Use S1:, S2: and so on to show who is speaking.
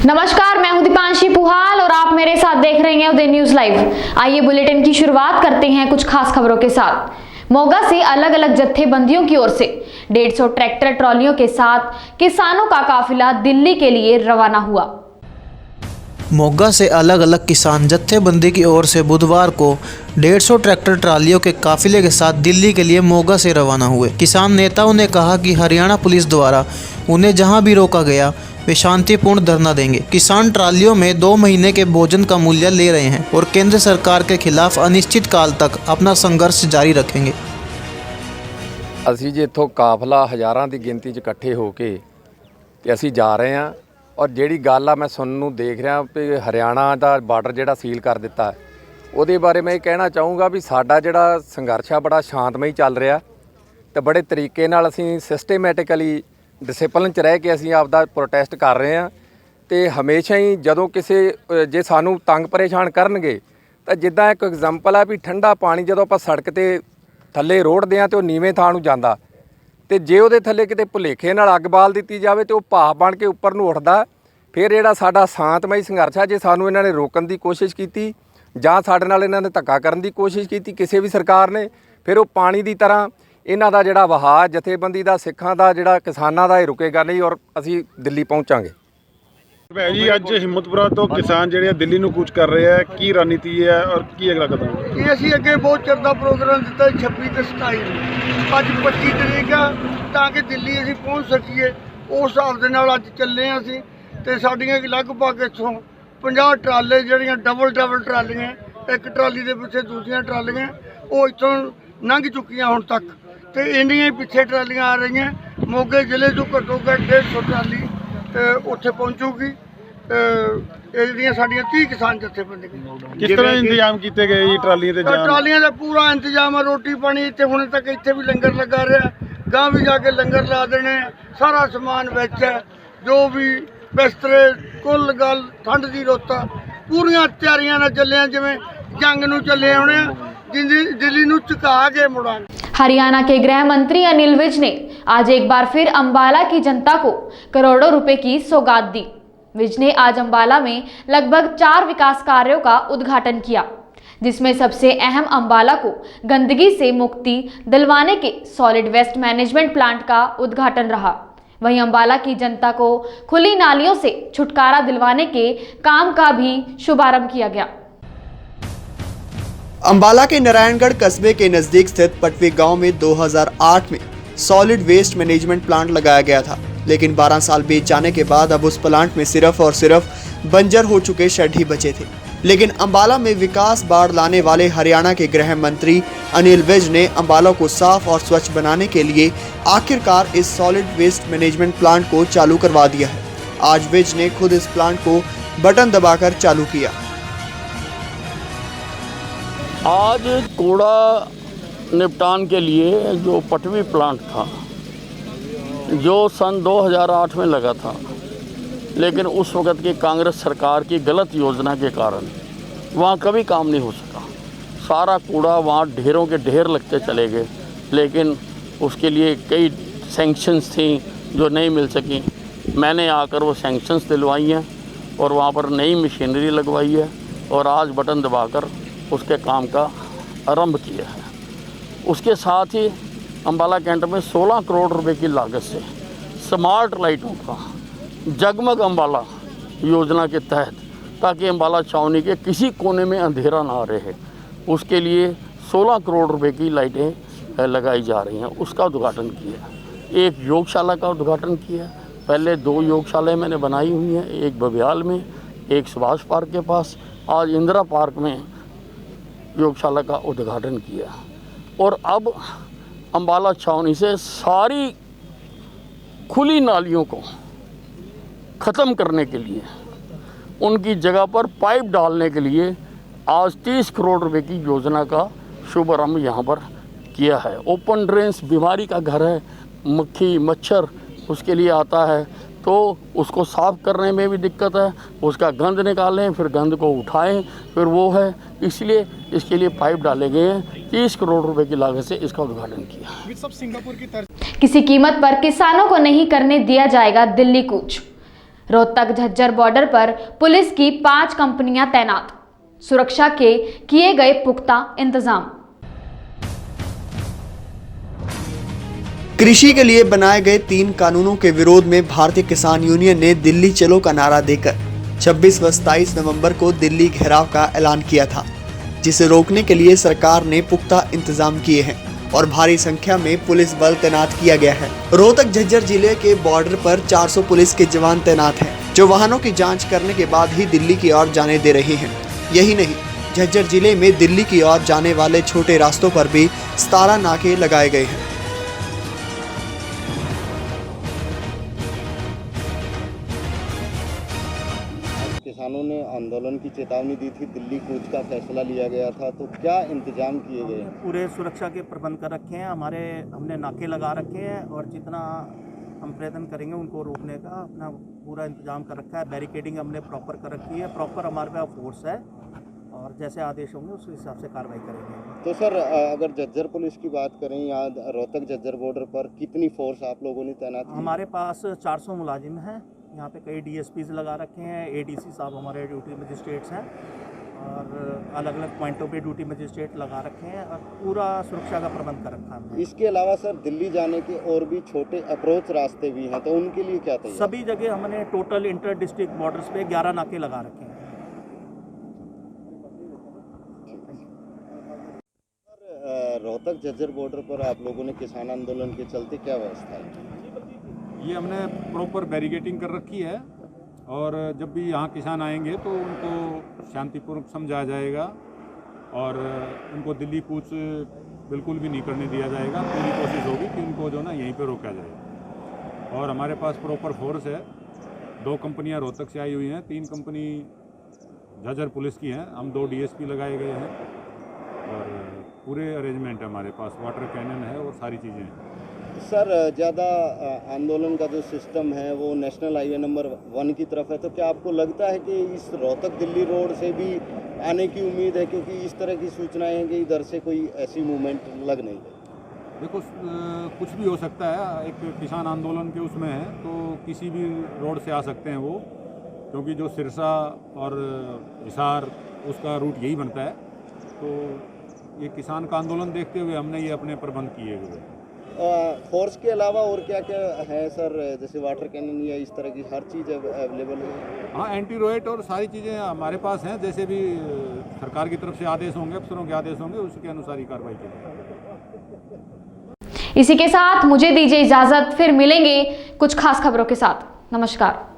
S1: नमस्कार, मैं हूं दीपांशी पुहाल और आप मेरे साथ देख रहे हैं उदय न्यूज लाइव। आइए बुलेटिन की शुरुआत करते हैं कुछ खास खबरों के साथ। मोगा से अलग अलग जत्थेबंदियों की ओर से 150 ट्रैक्टर ट्रॉलियों के साथ किसानों का काफिला दिल्ली के लिए रवाना हुआ।
S2: मोगा से अलग अलग किसान जत्थेबंदी की ओर से बुधवार को 150 ट्रैक्टर ट्रालियों के काफिले के साथ दिल्ली के लिए मोगा से रवाना हुए। किसान नेताओं ने कहा कि हरियाणा पुलिस द्वारा उन्हें जहां भी रोका गया वे शांतिपूर्ण धरना देंगे। किसान ट्रालियों में 2 महीने के भोजन का मूल्य ले रहे हैं और केंद्र सरकार के खिलाफ अनिश्चित काल तक अपना संघर्ष जारी रखेंगे।
S3: ਅਸੀਂ ਜੀ ਇੱਥੋਂ ਕਾਫਲਾ ਹਜ਼ਾਰਾਂ ਦੀ ਗਿਣਤੀ 'ਚ ਇਕੱਠੇ ਹੋ ਕੇ ਤੇ ਅਸੀਂ ਜਾ ਰਹੇ ਹਾਂ ਔਰ ਜਿਹੜੀ ਗੱਲ ਆ ਮੈਂ ਸੁਣਨ ਨੂੰ ਦੇਖ ਰਿਹਾ ਕਿ ਹਰਿਆਣਾ ਦਾ ਬਾਰਡਰ ਜਿਹੜਾ ਸੀਲ ਕਰ ਦਿੱਤਾ ਉਹਦੇ ਬਾਰੇ ਮੈਂ ਇਹ ਕਹਿਣਾ ਚਾਹੂੰਗਾ ਵੀ ਸਾਡਾ ਜਿਹੜਾ ਸੰਘਰਸ਼ ਆ ਬੜਾ ਸ਼ਾਂਤਮਈ ਚੱਲ ਰਿਹਾ ਤੇ ਬੜੇ ਤਰੀਕੇ ਨਾਲ ਅਸੀਂ ਸਿਸਟੇਮੈਟਿਕਲੀ ਡਿਸਪਲਿਨ 'ਚ ਰਹਿ ਕੇ ਅਸੀਂ ਆਪਦਾ ਪ੍ਰੋਟੈਸਟ ਕਰ ਰਹੇ ਹਾਂ ਤੇ ਹਮੇਸ਼ਾ ਹੀ ਜਦੋਂ ਕਿਸੇ ਜੇ ਸਾਨੂੰ ਤੰਗ ਪਰੇਸ਼ਾਨ ਕਰਨਗੇ ਤਾਂ ਜਿੱਦਾਂ ਇੱਕ ਐਗਜ਼ਾਮਪਲ ਆ ਵੀ ਠੰਡਾ ਪਾਣੀ ਜਦੋਂ ਆਪਾਂ ਸੜਕ ਤੇ ਥੱਲੇ ਰੋੜਦੇ ਆ ਤੇ ਉਹ ਨੀਵੇਂ ਥਾਂ ਨੂੰ ਜਾਂਦਾ ਤੇ ਜੇ ਉਹਦੇ ਥੱਲੇ ਕਿਤੇ ਭੁਲੇਖੇ ਨਾਲ ਅੱਗ ਬਾਲ ਦਿੱਤੀ ਜਾਵੇ ਤੇ ਉਹ ਭਾਫ ਬਣ ਕੇ ਉੱਪਰ ਨੂੰ ਉੱਠਦਾ। ਫਿਰ ਜਿਹੜਾ ਸਾਡਾ ਸ਼ਾਂਤਮਈ ਸੰਘਰਸ਼ ਆ ਜੇ ਸਾਨੂੰ ਇਹਨਾਂ ਨੇ ਰੋਕਣ ਦੀ ਕੋਸ਼ਿਸ਼ ਕੀਤੀ ਜਾਂ ਸਾਡੇ ਨਾਲ ਇਹਨਾਂ ਨੇ ਧੱਕਾ ਕਰਨ ਦੀ ਕੋਸ਼ਿਸ਼ ਕੀਤੀ ਕਿਸੇ ਵੀ ਸਰਕਾਰ ਨੇ, ਫਿਰ ਉਹ ਪਾਣੀ ਦੀ ਤਰ੍ਹਾਂ ਇਹਨਾਂ ਦਾ ਜਿਹੜਾ ਵਹਾਅ ਜਥੇਬੰਦੀ ਦਾ ਸਿੱਖਾਂ ਦਾ ਜਿਹੜਾ ਕਿਸਾਨਾਂ ਦਾ ਇਹ ਰੁਕੇਗਾ ਨਹੀਂ ਔਰ ਅਸੀਂ ਦਿੱਲੀ ਪਹੁੰਚਾਂਗੇ।
S4: जी अज हिम्मतपुरा तो किसान ਜਿਹੜੇ ਦਿੱਲੀ ਨੂੰ ਕੂਚ ਕਰ ਰਹੇ ਆ ਕੀ ਰਣਨੀਤੀ ਹੈ ਔਰ ਕੀ ਅਗਲਾ ਕਦਮ
S5: ਇਹ ਅਸੀਂ ਅੱਗੇ ਬਹੁਤ ਚਿਰ ਦਾ ਪ੍ਰੋਗਰਾਮ ਦਿੱਤਾ 26 ਤੇ 27 ਨੂੰ ਅੱਜ 25 ਤਰੀਕ ਆ ਤਾਂ ਕਿ ਦਿੱਲੀ ਅਸੀਂ ਪਹੁੰਚ ਸਕੀਏ। ਉਸ ਹਿਸਾਬ ਦੇ ਨਾਲ ਅੱਜ ਚੱਲੇ ਆ ਅਸੀਂ ਤੇ ਸਾਡੀਆਂ ਲਗਭਗ ਇੱਥੋਂ 50 ਟਰਾਲੇ ਜਿਹੜੀਆਂ ਡਬਲ ਟਰਾਲੀਆਂ ਇੱਕ ਟਰਾਲੀ ਦੇ ਪਿੱਛੇ ਦੂਜੀਆਂ ਟਰਾਲੀਆਂ ਉਹ ਇੱਥੋਂ ਲੰਘ ਚੁੱਕੀਆਂ ਹੁਣ ਤੱਕ ਤੇ ਇੰਨੀਆਂ ਹੀ ਪਿੱਛੇ ਟਰਾਲੀਆਂ ਆ ਰਹੀਆਂ। ਮੋਗੇ ਜ਼ਿਲ੍ਹੇ ਤੋਂ ਘੱਟੋ ਘੱਟ 150 ਟਰਾਲੀ ਉੱਥੇ ਪਹੁੰਚੂਗੀ। ਇਹ ਜਿਹੜੀਆਂ ਸਾਡੀਆਂ 30 ਕਿਸਾਨ ਜਥੇਬੰਦੀਆਂ
S4: ਕਿਸ ਤਰ੍ਹਾਂ ਇੰਤਜ਼ਾਮ ਕੀਤੇ ਗਏ ਜੀ ਟਰਾਲੀਆਂ ਤੇ ਜਾਣ?
S5: ਟਰਾਲੀਆਂ ਦਾ ਪੂਰਾ ਇੰਤਜ਼ਾਮ ਹੈ, ਰੋਟੀ ਪਾਣੀ ਇੱਥੇ ਹੁਣੇ ਤੱਕ ਇੱਥੇ ਵੀ ਲੰਗਰ ਲੱਗਾ ਰਿਹਾ, ਗਾਂ ਵੀ ਜਾ ਕੇ ਲੰਗਰ ਲਾ ਦੇਣੇ, ਸਾਰਾ ਸਮਾਨ ਵਿੱਚ ਹੈ ਜੋ ਵੀ ਬਿਸਤਰੇ ਕੁੱਲ ਗੱਲ ਠੰਡ ਦੀ ਰੁੱਤ ਪੂਰੀਆਂ ਤਿਆਰੀਆਂ ਨਾਲ ਚੱਲੇ ਜਿਵੇਂ ਜੰਗ ਨੂੰ ਚੱਲੇ ਆਉਣੇ ਆ दिल्ली ਨੂੰ ਝੁਕਾ के मुड़ा।
S1: हरियाणा के गृह मंत्री अनिल विज ने आज एक बार फिर अंबाला की जनता को करोड़ों रुपए की सौगात दी। विज ने आज अंबाला में लगभग 4 विकास कार्यों का उद्घाटन किया, जिसमें सबसे अहम अंबाला को गंदगी से मुक्ति दिलवाने के सॉलिड वेस्ट मैनेजमेंट प्लांट का उद्घाटन रहा। वहीं अंबाला की जनता को खुली नालियों से छुटकारा दिलवाने के काम का भी शुभारंभ किया गया।
S6: अंबाला के नारायणगढ़ कस्बे के नजदीक स्थित पटवी गांव में 2008 में सॉलिड वेस्ट मैनेजमेंट प्लांट लगाया गया था, लेकिन 12 साल बीत जाने के बाद अब उस प्लांट में सिर्फ और सिर्फ बंजर हो चुके शेड ही बचे थे। लेकिन अंबाला में विकास बाढ़ लाने वाले हरियाणा के गृह मंत्री अनिल विज ने अंबाला को साफ और स्वच्छ बनाने के लिए आखिरकार इस सॉलिड वेस्ट मैनेजमेंट प्लांट को चालू करवा दिया है। आज विज ने खुद इस प्लांट को बटन दबाकर चालू किया।
S7: आज कूड़ा निपटान के लिए जो पटवी प्लांट था जो सन 2008 में लगा था, लेकिन उस वक़्त की कांग्रेस सरकार की गलत योजना के कारण वहाँ कभी काम नहीं हो सका। सारा कूड़ा वहाँ ढेरों के ढेर लगते चले गए, लेकिन उसके लिए कई सैंक्शंस थी जो नहीं मिल सकी। मैंने आकर वो सैंक्शंस दिलवाई हैं और वहाँ पर नई मशीनरी लगवाई है और आज बटन दबाकर उसके काम का आरंभ किया है। उसके साथ ही अंबाला कैंट में 16 करोड़ रुपए की लागत से स्मार्ट लाइटों का जगमग अंबाला योजना के तहत, ताकि अंबाला छावनी के किसी कोने में अंधेरा ना रहे, उसके लिए 16 करोड़ रुपए की लाइटें लगाई जा रही हैं। उसका उद्घाटन किया। एक योगशाला का उद्घाटन किया। पहले 2 योगशालाएँ मैंने बनाई हुई हैं, एक बबियाल में, एक सुभाष पार्क के पास। आज इंदिरा पार्क में योगशाला का उद्घाटन किया और अब अंबाला छावनी से सारी खुली नालियों को ख़त्म करने के लिए उनकी जगह पर पाइप डालने के लिए आज 30 करोड़ रुपए की योजना का शुभारंभ यहाँ पर किया है। ओपन ड्रेन्स बीमारी का घर है, मक्खी मच्छर उसके लिए आता है तो उसको साफ़ करने में भी दिक्कत है, उसका गंद निकालें फिर गंद को उठाएं फिर वो है, इसलिए इसके लिए पाइप डाले गए हैं। 30 करोड़ रुपए की लागत से इसका उद्घाटन किया।
S1: किसी कीमत पर किसानों को नहीं करने दिया जाएगा दिल्ली कूच। रोहतक झज्जर बॉर्डर पर पुलिस की 5 कंपनियां तैनात, सुरक्षा के किए गए पुख्ता इंतजाम।
S6: कृषि के लिए बनाए गए 3 कानूनों के विरोध में भारतीय किसान यूनियन ने दिल्ली चलो का नारा देकर 26 व 27 नवंबर को दिल्ली घेराव का ऐलान किया था, जिसे रोकने के लिए सरकार ने पुख्ता इंतजाम किए हैं और भारी संख्या में पुलिस बल तैनात किया गया है। रोहतक झज्जर जिले के बॉर्डर पर 400 पुलिस के जवान तैनात हैं, जो वाहनों की जांच करने के बाद ही दिल्ली की ओर जाने दे रहे हैं। यही नहीं, झज्जर जिले में दिल्ली की ओर जाने वाले छोटे रास्तों पर भी 17 नाके लगाए गए हैं।
S8: किसानों ने आंदोलन की चेतावनी दी थी, दिल्ली कूच का फैसला लिया गया था, तो क्या इंतजाम किए गए?
S9: पूरे सुरक्षा के प्रबंध कर रखे हैं, हमने नाके लगा रखे हैं और जितना हम प्रयत्न करेंगे उनको रोकने का अपना पूरा इंतजाम कर रखा है। बैरिकेडिंग हमने प्रॉपर कर रखी है, प्रॉपर हमारे पास फोर्स है और जैसे आदेश होंगे उस हिसाब से कार्रवाई करेंगे।
S8: तो सर, अगर झज्जर पुलिस की बात करें, यहाँ रोहतक झज्जर बॉर्डर पर कितनी फोर्स आप लोगों ने तैनात की?
S9: हमारे पास 400 मुलाजिम हैं, यहाँ पे कई DSPs लगा रखे हैं, ADC साहब हमारे ड्यूटी मजिस्ट्रेट्स हैं और अलग अलग पॉइंटों पे ड्यूटी मजिस्ट्रेट लगा रखे हैं और पूरा सुरक्षा का प्रबंध कर रखा है।
S8: इसके अलावा सर, दिल्ली जाने के और भी छोटे अप्रोच रास्ते भी हैं, तो उनके लिए क्या तैयार?
S9: सभी जगह हमने टोटल इंटर डिस्ट्रिक्ट बॉर्डर्स पे 11 नाके लगा रखे हैं।
S8: रोहतक झज्जर बॉर्डर पर आप लोगों ने किसान आंदोलन के चलते क्या व्यवस्था है?
S10: ये हमने प्रॉपर बैरिकेडिंग कर रखी है और जब भी यहाँ किसान आएंगे तो उनको शांतिपूर्वक समझाया जाएगा और उनको दिल्ली कूच बिल्कुल भी नहीं करने दिया जाएगा। पूरी कोशिश होगी कि उनको जो ना यहीं पे रोका जाए और हमारे पास प्रॉपर फोर्स है। 2 कंपनियाँ रोहतक से आई हुई हैं, 3 कंपनी झज्जर पुलिस की हैं, हम 2 DSP लगाए गए हैं और पूरे अरेंजमेंट है हमारे पास, वाटर कैनन है और सारी चीज़ें हैं।
S8: सर, ज़्यादा आंदोलन का जो सिस्टम है वो नेशनल हाईवे नंबर 1 की तरफ है, तो क्या आपको लगता है कि इस रोहतक दिल्ली रोड से भी आने की उम्मीद है? क्योंकि इस तरह की सूचनाएं हैं कि इधर से कोई ऐसी मूवमेंट लग नहीं रही।
S10: देखो, कुछ भी हो सकता है, एक किसान आंदोलन के उसमें है तो किसी भी रोड से आ सकते हैं वो, क्योंकि जो सिरसा और हिसार उसका रूट यही बनता है। तो ये किसान का आंदोलन देखते हुए हमने ये अपने प्रबंध किए हुए।
S8: फोर्स के अलावा और क्या क्या है सर, जैसे वाटर कैनन या इस तरह की हर चीज़ अवेलेबल है?
S10: हाँ, एंटी रोएट और सारी चीज़ें हमारे पास हैं। जैसे भी सरकार की तरफ से आदेश होंगे, अफसरों के आदेश होंगे, उसके अनुसार ही कार्रवाई करेंगे।
S1: इसी के साथ मुझे दीजिए इजाजत, फिर मिलेंगे कुछ खास खबरों के साथ। नमस्कार।